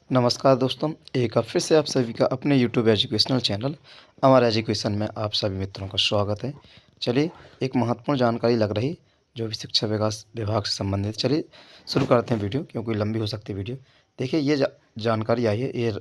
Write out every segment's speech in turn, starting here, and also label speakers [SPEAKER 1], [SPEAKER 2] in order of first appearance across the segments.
[SPEAKER 1] नमस्कार दोस्तों, एक बार फिर से आप सभी का अपने यूट्यूब एजुकेशनल चैनल अमर एजुकेशन में आप सभी मित्रों का स्वागत है। चलिए, एक महत्वपूर्ण जानकारी लग रही जो भी शिक्षा विकास विभाग से संबंधित। चलिए शुरू करते हैं वीडियो, क्योंकि लंबी हो सकती है वीडियो। देखिए, ये जानकारी आई है, ये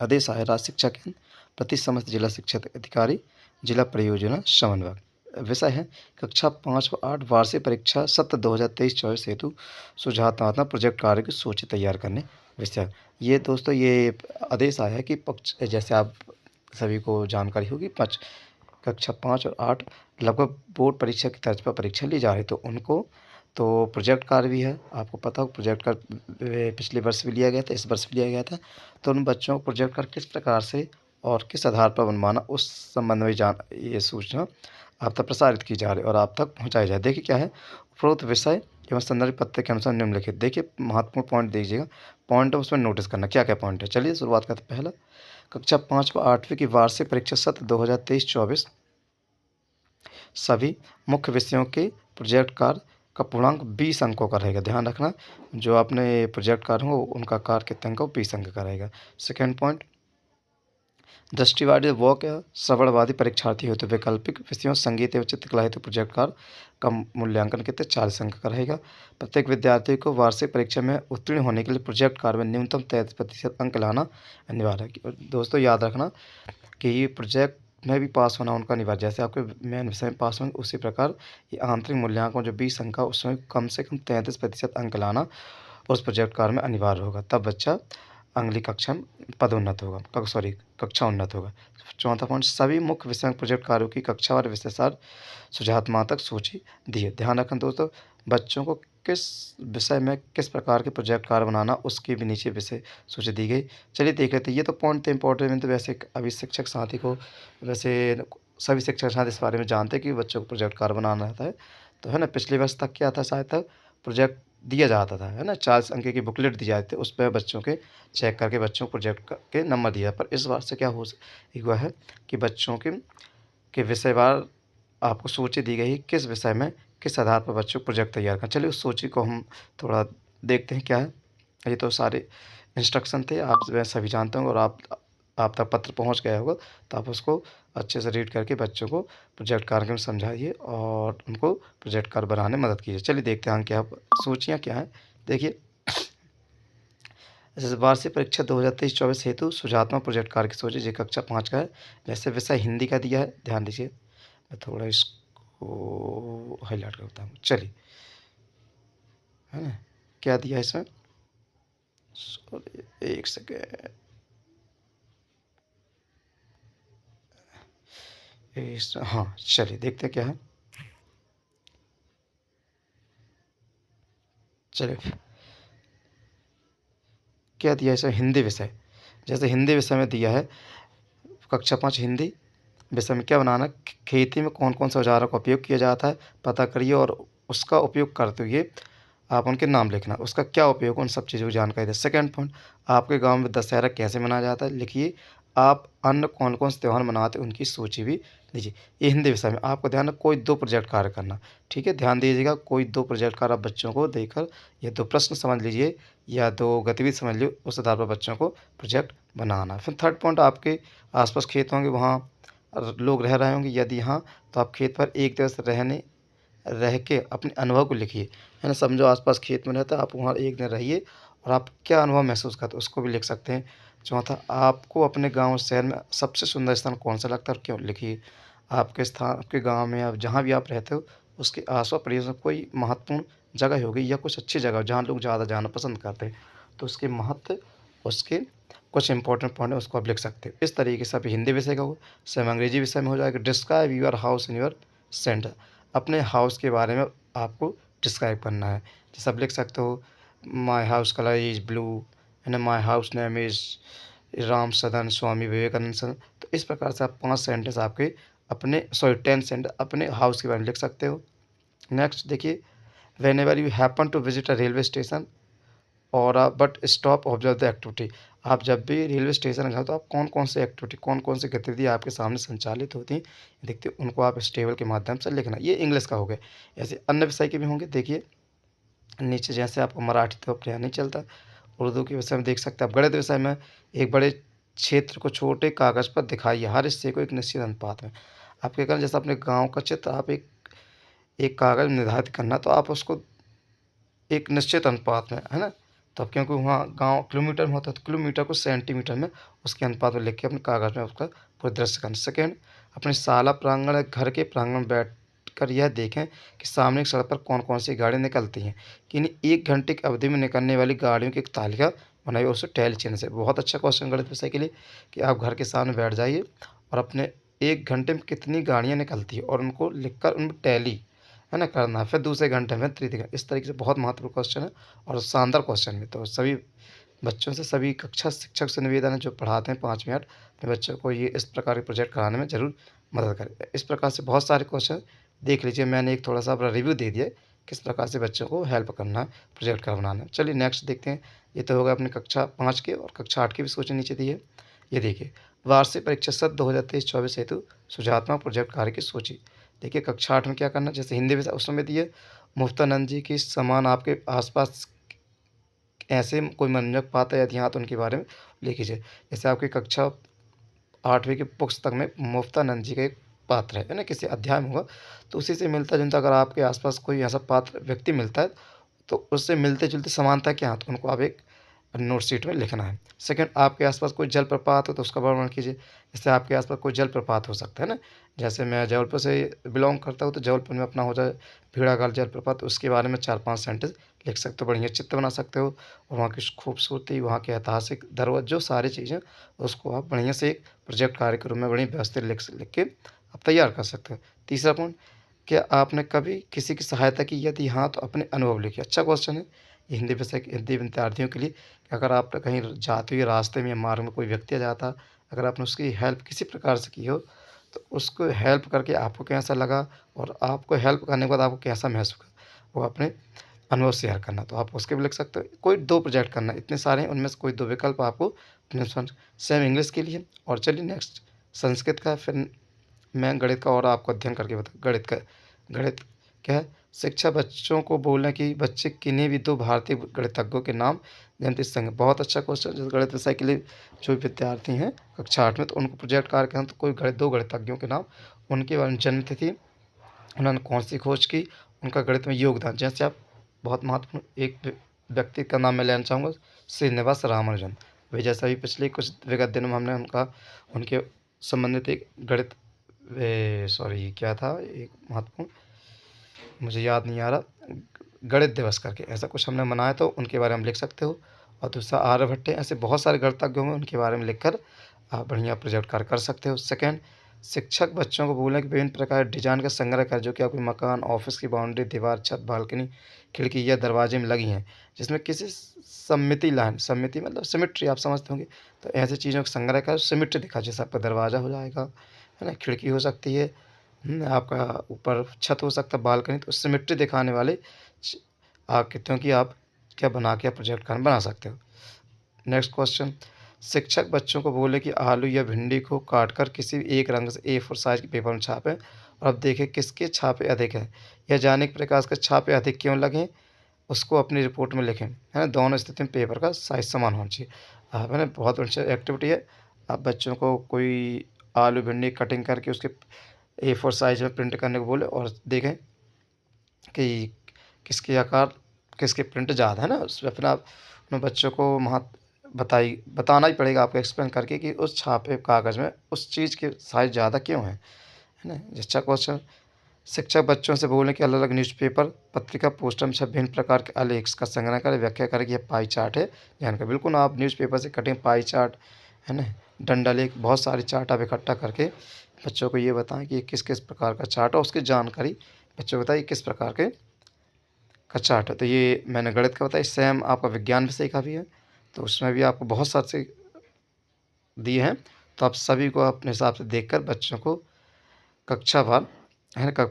[SPEAKER 1] आदेश आया राज्य शिक्षा केंद्र प्रति समस्त जिला शिक्षा अधिकारी, जिला परियोजना समन्वयक। विषय है कक्षा 5 व 8 वार्षिक परीक्षा सत्र 2023-24 हेतु सुझावात्मक प्रोजेक्ट कार्य की सूची तैयार करने विषय। ये दोस्तों, ये आदेश आया है कि पक्ष जैसे आप सभी को जानकारी होगी, कक्षा 5 और 8 लगभग बोर्ड परीक्षा की तर्ज पर परीक्षा ली जा रही है, तो उनको तो प्रोजेक्ट कार्य भी है। आपको पता हो, प्रोजेक्ट कार्य पिछले वर्ष भी लिया गया था, इस वर्ष भी लिया गया था। तो उन बच्चों को प्रोजेक्ट कार्य किस प्रकार से और किस आधार पर बनवाना, उस संबंध में ये सूचना आप तक प्रसारित की जा रही है और आप तक पहुँचाई जाए। देखिए क्या है, उपरोक्त विषय एवं संदर्भ पत्र के अनुसार निम्नलिखित। देखिए, महत्वपूर्ण पॉइंट दीजिएगा, पॉइंट उसमें नोटिस करना क्या क्या पॉइंट है। चलिए शुरुआत करते हैं। पहला, कक्षा 5 व 8वीं की वार्षिक परीक्षा सत्र 2023-24 सभी मुख्य विषयों के प्रोजेक्ट कार्य का पूर्णांक 20 अंकों का रहेगा। ध्यान रखना, जो आपने प्रोजेक्ट कार्य हो उनका कार्य कितने अंक का, 20 अंक का रहेगा। सेकेंड पॉइंट, दृष्टिबाधित व क्या श्रवणवादी परीक्षार्थी हेतु वैकल्पिक विषयों संगीत एवं चित्रकला हेतु प्रोजेक्ट कार्य का मूल्यांकन कितने, 40 अंक का रहेगा। प्रत्येक विद्यार्थी को वार्षिक परीक्षा में उत्तीर्ण होने के लिए प्रोजेक्ट कार्य में न्यूनतम 33% अंक लाना अनिवार्य है। दोस्तों याद रखना कि ये प्रोजेक्ट में भी पास होना उनका अनिवार्य, जैसे आपके मेन विषय में पास होंगे उसी प्रकार ये आंतरिक मूल्यांकन जो 20 अंक का, उसमें कम से कम 33% अंक लाना उस प्रोजेक्ट कार्य में अनिवार्य होगा। तब बच्चा अगली कक्षा में पदोन्नत होगा, कक्षा उन्नत होगा। चौथा पॉइंट, सभी मुख्य विषय प्रोजेक्ट कार्यों की कक्षावार विषयसार सुझावात्मक सूची दी है। ध्यान रखें दोस्तों, बच्चों को किस विषय में किस प्रकार के प्रोजेक्ट कार्य बनाना, उसके भी नीचे विषय सूची दी गई। चलिए देख लेते हैं। ये तो पॉइंट थे इंपॉर्टेंट। तो वैसे अभी शिक्षक साथी को, वैसे सभी शिक्षक साथी इस बारे में जानते हैं कि बच्चों को प्रोजेक्ट कार्य बनाना रहता है। तो है ना, पिछले वर्ष तक क्या था, शायद तक प्रोजेक्ट दिया जाता था, है ना, 40 अंक की बुकलेट दी जाती थी, उस पर बच्चों के चेक करके बच्चों को प्रोजेक्ट के नंबर दिया। पर इस बार से क्या हुआ है कि बच्चों के विषयवार आपको सूची दी गई है, किस विषय में किस आधार पर बच्चों को प्रोजेक्ट तैयार करना। चलिए उस सूची को हम थोड़ा देखते हैं क्या है। ये तो सारे इंस्ट्रक्शन थे, आप वह सभी जानते होंगे, और आप तक पत्र पहुंच गया होगा। तो आप उसको अच्छे से रीड करके बच्चों को प्रोजेक्ट कार्य में समझाइए और उनको प्रोजेक्ट कार्य बनाने में मदद कीजिए। चलिए देखते हैं क्या सूचियाँ क्या हैं। देखिए, जैसे वार्षिक परीक्षा 2023-24 हेतु सुझात्मक प्रोजेक्ट कार्य की सूची, जो कक्षा 5 का है। जैसे विषय हिंदी का दिया है, ध्यान दीजिए। मैं थोड़ा इसको हाईलाइट करता हूँ। चलिए, है ना, क्या दिया है इसमें, सॉरी एक सेकेंड, हाँ चलिए देखते हैं क्या है। चलिए, क्या दिया है इसमें, हिंदी विषय। जैसे हिंदी विषय में दिया है, कक्षा 5 हिंदी विषय में क्या बनाना, खेती में कौन कौन से औजारों का उपयोग किया जाता है पता करिए, और उसका उपयोग करते हुए आप उनके नाम लिखना, उसका क्या उपयोग, उन सब चीज़ों की जानकारी दें। सेकंड पॉइंट, आपके गांव में दशहरा कैसे मनाया जाता है, लिखिए। आप अन्य कौन कौन से त्यौहार मनाते हैं उनकी सूची भी दीजिए। ये हिंदी विषय में आपको ध्यान है, कोई 2 प्रोजेक्ट कार्य करना। ठीक है, ध्यान दीजिएगा, कोई 2 प्रोजेक्ट कार्य आप बच्चों को देकर या 2 प्रश्न समझ लीजिए या 2 गतिविधि समझ लीजिए, उस आधार पर बच्चों को प्रोजेक्ट बनाना। फिर थर्ड पॉइंट, आपके आसपास खेत होंगे, वहाँ लोग रह रहे होंगे, यदि हाँ तो आप खेत पर एक दिवस रह के अपने अनुभव को लिखिए। है ना, समझो आसपास खेत में रहता है, आप वहाँ एक दिन रहिए और आप क्या अनुभव महसूस करते हो, उसको भी लिख सकते हैं। चौथा, आपको अपने गाँव शहर में सबसे सुंदर स्थान कौन सा लगता है और क्यों, लिखिए। आपके गाँव में आप जहाँ भी आप रहते हो, उसके आस-पास परिसर में कोई महत्वपूर्ण जगह होगी या कुछ अच्छी जगह हो जहाँ लोग ज़्यादा जाना पसंद करते हैं, तो उसके महत्व, उसके कुछ इंपॉर्टेंट पॉइंट है, उसको आप लिख सकते हो। इस तरीके से आप हिंदी विषय का हो। सेम अंग्रेजी विषय में हो जाएगा, describe your house in your centre. अपने हाउस के बारे में आपको डिस्क्राइब करना है। जैसे आप लिख सकते हो, my house colour is blue, and my house name is Ram सदन स्वामी विवेकानंद सदन। तो इस प्रकार से आप 5 सेंटेंस आपके अपने, सॉरी 10 सेंटेंस अपने हाउस के बारे में लिख सकते हो। नेक्स्ट देखिए, whenever you happen to visit a railway station और but stop observe the activity. आप जब भी रेलवे स्टेशन जाओ तो आप कौन कौन से एक्टिविटी, कौन कौन सी गतिविधि आपके सामने संचालित होती हैं देखते हो, उनको आप इस टेबल के माध्यम से लिखना। ये इंग्लिश का हो गया। ऐसे अन्य विषय के भी होंगे। देखिए नीचे, जैसे आपको मराठी तो अपने यहाँ नहीं चलता, उर्दू के विषय में देख सकते हैं आप। गणित विषय में एक बड़े क्षेत्र को छोटे कागज़ पर दिखाइए, हर हिस्से को एक निश्चित अनुपात में। आप क्या करें, जैसे अपने गाँव का चित्र आप एक एक कागज़ में निर्धारित करना, तो आप उसको एक निश्चित अनुपात में, है ना? तो अब क्योंकि वहाँ गाँव किलोमीटर में होता है, तो किलोमीटर को सेंटीमीटर में उसके अनुपात में लिख के अपने कागज़ में उसका परिदृश्य करना। सेकंड, अपनी शाला प्रांगण या घर के प्रांगण में बैठकर यह देखें कि सामने की सड़क पर कौन-कौन सी गाड़ियाँ निकलती हैं। कि इन 1 घंटे की अवधि में निकलने वाली गाड़ियों की एक तालिका बनाइए और उसे टैली चिन्ह से। बहुत अच्छा क्वेश्चन गणित विषय के लिए कि आप घर के सामने बैठ जाइए और अपने 1 घंटे में कितनी गाड़ियाँ निकलती हैं और उनको लिखकर उनमें टैली, है ना, करना है। फिर दूसरे घंटे में तृतीय, इस तरीके से बहुत महत्वपूर्ण क्वेश्चन है और शानदार क्वेश्चन भी। तो सभी बच्चों से, सभी कक्षा शिक्षक से निवेदन है जो पढ़ाते हैं 5 मिनट, अपने बच्चों को ये इस प्रकार के प्रोजेक्ट कराने में ज़रूर मदद करें। इस प्रकार से बहुत सारे क्वेश्चन देख लीजिए, मैंने एक थोड़ा-सा अपना रिव्यू दे दिया है, किस प्रकार से बच्चों को हेल्प करना है, प्रोजेक्ट का बनाना है। चलिए नेक्स्ट देखते हैं। ये तो होगा अपनी कक्षा 5 के, और कक्षा 8 के भी क्वेश्चन नीचे दिए हैं। ये देखिए, वार्षिक परीक्षा सत्र 2023-24 हेतु सुझात्मक प्रोजेक्ट कार्य की सूची। देखिए कक्षा 8 में क्या करना है, जैसे हिंदी विषय उसमें दिए मुफ्तानंद जी की समान आपके आस-पास ऐसे कोई मनोरंजक पात्र या इतिहास उनके बारे में लिखिए। जैसे आपकी कक्षा 8वीं की पुस्तक में मुफ्तानंद जी का एक पात्र है ना? किसी अध्याय में होगा, तो उसी से मिलता-जुलता अगर आपके आस-पास कोई ऐसा पात्र व्यक्ति मिलता है, तो उससे मिलते-जुलते समानता क्या है? तो उनको आप एक नोट शीट में लिखना है। सेकंड, आपके आस-पास कोई जलप्रपात हो तो उसका वर्णन कीजिए। जैसे आपके आस-पास कोई जलप्रपात हो सकता है ना? जैसे मैं जबलपुर से बिलॉन्ग करता हूँ, तो जबलपुर में अपना हो जाए भेड़ाघाट जलप्रपात, उसके बारे में 4-5 सेंटेंस लिख सकते हो, बढ़िया चित्र बना सकते हो और वहाँ की खूबसूरती, वहाँ के ऐतिहासिक धरोहर, जो सारी चीज़ें, उसको आप बढ़िया से एक प्रोजेक्ट कार्य के रूप में बड़ी व्यवस्थित लिख के आप तैयार कर सकते हो। तीसरा पॉइंट, क्या आपने कभी किसी की सहायता की? यदि हाँ, तो अपने अनुभव लिखिए। अच्छा क्वेश्चन है। ये हिंदी विषय के हिंदी विद्यार्थियों के लिए कि अगर आप कहीं जाते हुए रास्ते में या मार्ग में कोई व्यक्ति आ जाता, अगर आपने उसकी हेल्प किसी प्रकार से की हो, तो उसको हेल्प करके आपको कैसा लगा और आपको हेल्प करने के बाद आपको कैसा महसूस हुआ, वो अपने अनुभव शेयर करना। तो आप उसके भी लिख सकते हो। कोई 2 प्रोजेक्ट करना, इतने सारे हैं, उनमें से कोई 2 विकल्प आपको अपने सेम इंग्लिश के लिए। और चलिए नेक्स्ट संस्कृत का, फिर मैं गणित का और आपको अध्ययन करके गणित क्या है? शिक्षा बच्चों को बोलना कि बच्चे किन्हीं भी 2 भारतीय गणितज्ञों के नाम जानते संग। बहुत अच्छा क्वेश्चन, जो गणित विषय के लिए जो विद्यार्थी हैं कक्षा 8 में, तो उनको प्रोजेक्ट कार्य करना, तो कोई 2 गणितज्ञों के नाम, उनके बारे में, जन्म तिथि, उन्होंने कौन-सी खोज की, उनका गणित में योगदान। जैसे आप बहुत महत्वपूर्ण एक व्यक्ति का नाम मैं लेना चाहूँगा, श्रीनिवास रामानुजन। वही जैसा अभी पिछले कुछ विगत दिनों में हमने उनके संबंधित एक गणित, सॉरी क्या था, एक महत्वपूर्ण, मुझे याद नहीं आ रहा, गणित दिवस करके ऐसा कुछ हमने मनाया, तो उनके बारे में लिख सकते हो। और दूसरा आर्यभट्ट है, ऐसे बहुत सारे गणितज्ञ होंगे, उनके बारे में लिखकर आप बढ़िया प्रोजेक्ट कार्य कर सकते हो। सेकंड, शिक्षक बच्चों को बोलें कि विभिन्न प्रकार के डिज़ाइन का संग्रह करें, जो कि आपके मकान, ऑफिस की बाउंड्री, दीवार, छत, बालकनी, खिड़की या दरवाजे में लगी हैं, जिसमें किसी सममिति लाइन, सममिति मतलब सिमेट्री आप समझते होंगे, तो ऐसी चीज़ों का संग्रह करें, सिमेट्री दिखा, जैसे आपका दरवाज़ा हो जाएगा, है ना? खिड़की हो सकती है, आपका ऊपर छत हो सकता है, बालकनी, तो सिमेट्री दिखाने वाले च आकृतियों की आप क्या बना के प्रोजेक्ट कार्ड बना सकते हो। नेक्स्ट क्वेश्चन, शिक्षक बच्चों को बोले कि आलू या भिंडी को काटकर किसी भी एक रंग से A4 साइज के पेपर में छापें और अब देखें किसके छापे अधिक हैं। यह जानने के प्रकाश के छापे अधिक क्यों लगें, उसको अपनी रिपोर्ट में लिखें, है ना? दोनों स्थिति में पेपर का साइज़ समान होना चाहिए। आप, है ना, बहुत अच्छा एक्टिविटी है। आप बच्चों को कोई आलू भिंडी कटिंग करके उसके A4 साइज में प्रिंट करने को बोले और देखें कि किसके आकार, किसके प्रिंट ज़्यादा है ना, उसमें अपना अपने बच्चों को बताना ही पड़ेगा आपको एक्सप्लेन करके कि उस छापे कागज़ में उस चीज़ के साइज़ ज़्यादा क्यों है ना? अच्छा क्वेश्चन, शिक्षक बच्चों से बोलें कि अलग-अलग न्यूज़पेपर, पत्रिका, पोस्टर में छपे विभिन्न प्रकार के आलेख का संग्रह करें, व्याख्या करें कि यह पाई चार्ट है, ध्यान करें। बिल्कुल आप न्यूज़पेपर से कटिंग पाई चार्ट, है ना, डंडा लेख, बहुत सारे चार्ट आप इकट्ठा करके बच्चों को ये बताएँ कि ये किस-किस प्रकार का चार्ट है, उसकी जानकारी बच्चों को बताइए किस प्रकार के का चार्ट है। तो ये मैंने गणित का बताया, सेम आपका विज्ञान विषय का भी है, तो उसमें भी आपको बहुत सारे से दिए हैं, तो आप सभी को अपने हिसाब से देखकर बच्चों को कक्षावार, है ना,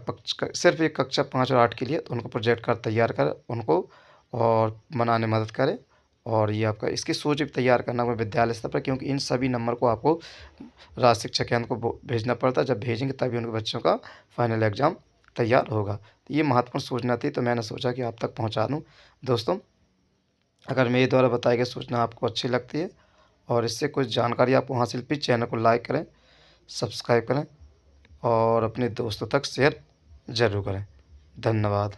[SPEAKER 1] सिर्फ़ एक कक्षा 5 और 8 के लिए, तो उनको प्रोजेक्ट कार्ड तैयार कर उनको और बनाने में मदद करें। और ये आपका इसकी सूची भी तैयार करना होगा विद्यालय स्तर पर, क्योंकि इन सभी नंबर को आपको राज्य शिक्षा केंद्र को भेजना पड़ता है। जब भेजेंगे तभी उनके बच्चों का फाइनल एग्ज़ाम तैयार होगा। तो ये महत्वपूर्ण सूचना थी, तो मैंने सोचा कि आप तक पहुँचा दूँ। दोस्तों, अगर मेरे द्वारा बताई गई सूचना आपको अच्छी लगती है और इससे कुछ जानकारी आपको हासिल हुई, चैनल को लाइक करें, सब्सक्राइब करें और अपने दोस्तों तक शेयर ज़रूर करें। धन्यवाद।